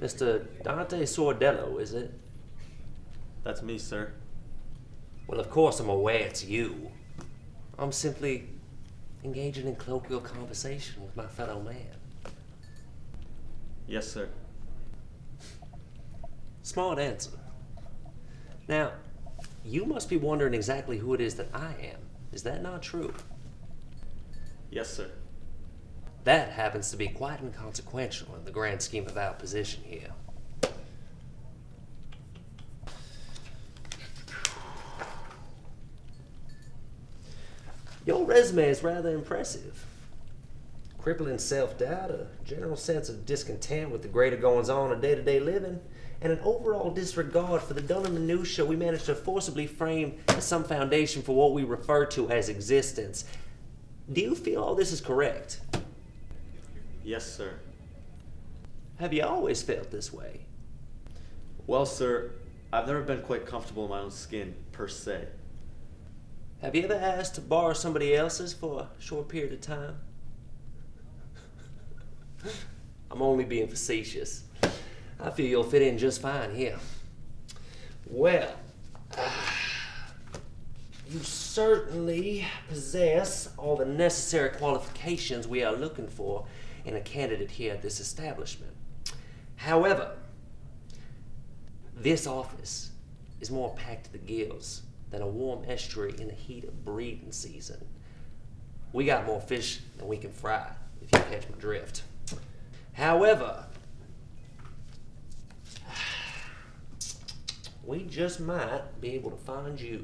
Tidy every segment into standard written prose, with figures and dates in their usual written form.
Mr. Dante Sordello, is it? That's me, sir. Well, of course I'm aware it's you. I'm simply engaging in colloquial conversation with my fellow man. Yes, sir. Smart answer. Now, you must be wondering exactly who it is that I am. Is that not true? Yes, sir. That happens to be quite inconsequential in the grand scheme of our position here. Your resume is rather impressive. Crippling self-doubt, a general sense of discontent with the greater goings-on of day-to-day living, and an overall disregard for the dull and minutiae we managed to forcibly frame as some foundation for what we refer to as existence. Do you feel all this is correct? Yes, sir. Have you always felt this way? Well, sir, I've never been quite comfortable in my own skin, per se. Have you ever asked to borrow somebody else's for a short period of time? I'm only being facetious. I feel you'll fit in just fine here. Well, you certainly possess all the necessary qualifications we are looking for in a candidate here at this establishment. However, this office is more packed to the gills than a warm estuary in the heat of breeding season. We got more fish than we can fry, if you catch my drift. However, we just might be able to find you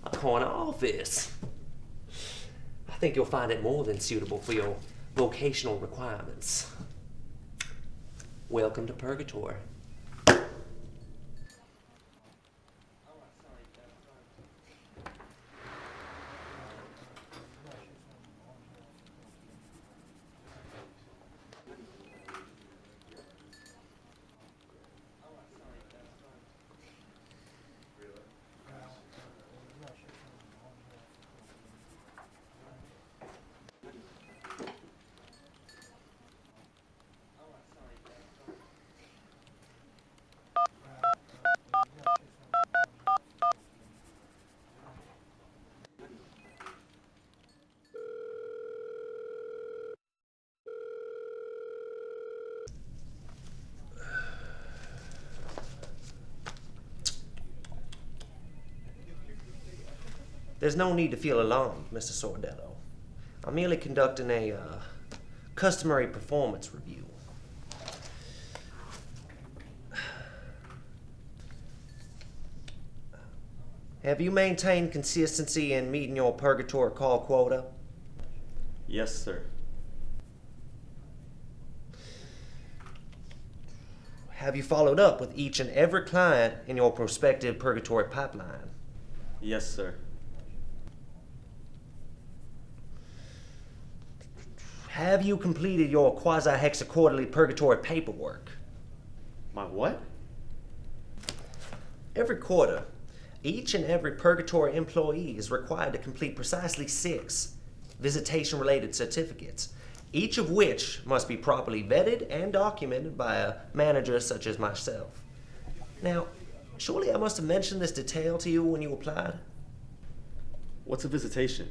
a corner office. I think you'll find it more than suitable for your vocational requirements. Welcome to Purgatory. There's no need to feel alarmed, Mr. Sordello. I'm merely conducting a customary performance review. Have you maintained consistency in meeting your purgatory call quota? Yes, sir. Have you followed up with each and every client in your prospective purgatory pipeline? Yes, sir. Have you completed your quasi-hexaquarterly purgatory paperwork? My what? Every quarter, each and every purgatory employee is required to complete precisely 6 visitation-related certificates, each of which must be properly vetted and documented by a manager such as myself. Now, surely I must have mentioned this detail to you when you applied? What's a visitation?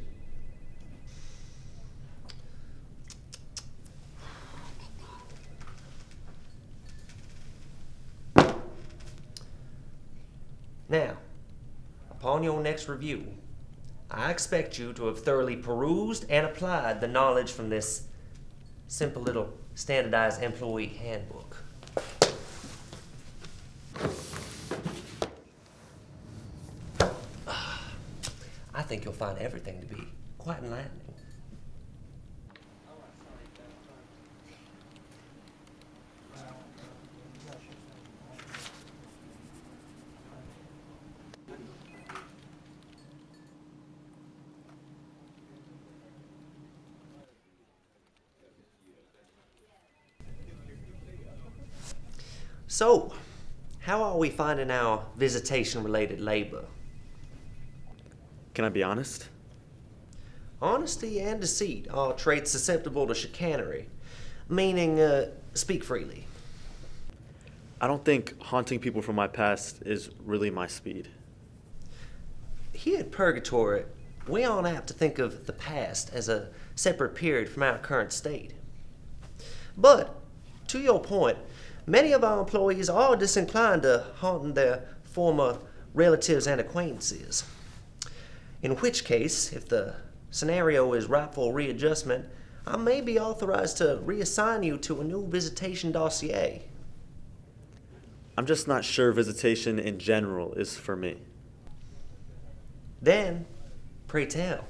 Now, upon your next review, I expect you to have thoroughly perused and applied the knowledge from this simple little standardized employee handbook. I think you'll find everything to be quite enlightening. So, how are we finding our visitation-related labor? Can I be honest? Honesty and deceit are traits susceptible to chicanery, meaning speak freely. I don't think haunting people from my past is really my speed. Here at Purgatory, we aren't apt to think of the past as a separate period from our current state. But, to your point, many of our employees are disinclined to haunting their former relatives and acquaintances. In which case, if the scenario is ripe for readjustment, I may be authorized to reassign you to a new visitation dossier. I'm just not sure visitation in general is for me. Then, pray tell,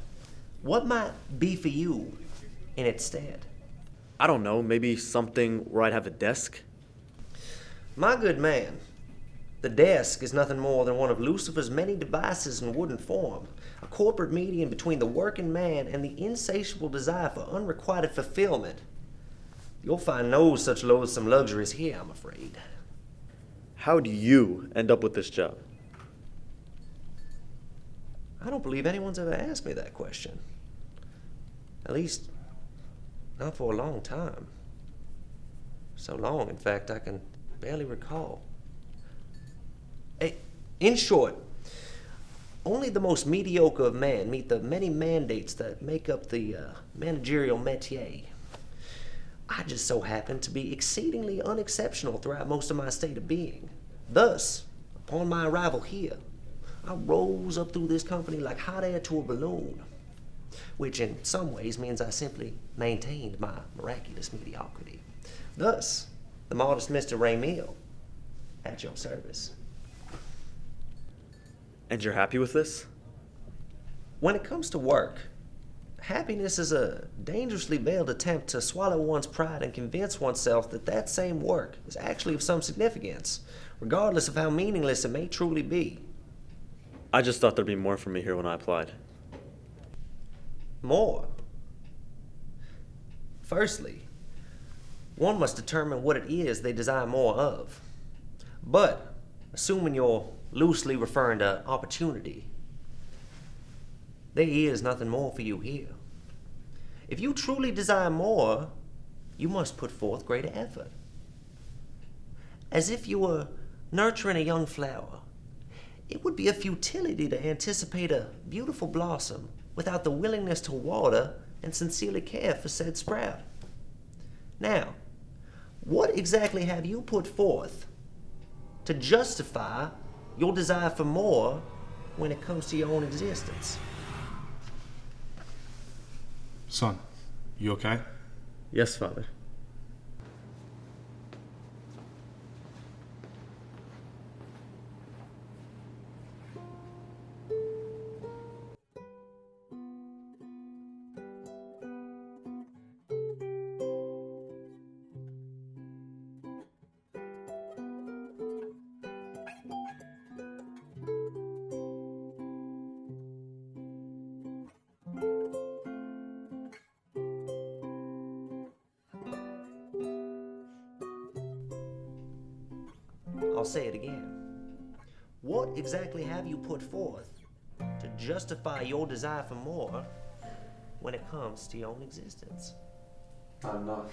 what might be for you in its stead? I don't know, maybe something where I'd have a desk? My good man, the desk is nothing more than one of Lucifer's many devices in wooden form, a corporate medium between the working man and the insatiable desire for unrequited fulfillment. You'll find no such loathsome luxuries here, I'm afraid. How'd you end up with this job? I don't believe anyone's ever asked me that question. At least, not for a long time. So long, in fact, I can barely recall. In short, only the most mediocre of men meet the many mandates that make up the managerial métier. I just so happen to be exceedingly unexceptional throughout most of my state of being. Thus, upon my arrival here, I rose up through this company like hot air to a balloon, which in some ways means I simply maintained my miraculous mediocrity. Thus, the modest Mr. Remiel, at your service. And you're happy with this? When it comes to work, happiness is a dangerously veiled attempt to swallow one's pride and convince oneself that that same work is actually of some significance, regardless of how meaningless it may truly be. I just thought there'd be more for me here when I applied. More. Firstly, one must determine what it is they desire more of. But, assuming you're loosely referring to opportunity, there is nothing more for you here. If you truly desire more, you must put forth greater effort. As if you were nurturing a young flower, it would be a futility to anticipate a beautiful blossom without the willingness to water and sincerely care for said sprout. Now, what exactly have you put forth to justify your desire for more when it comes to your own existence? Son, you okay? Yes, Father. I'll say it again. What exactly have you put forth to justify your desire for more when it comes to your own existence? Not enough.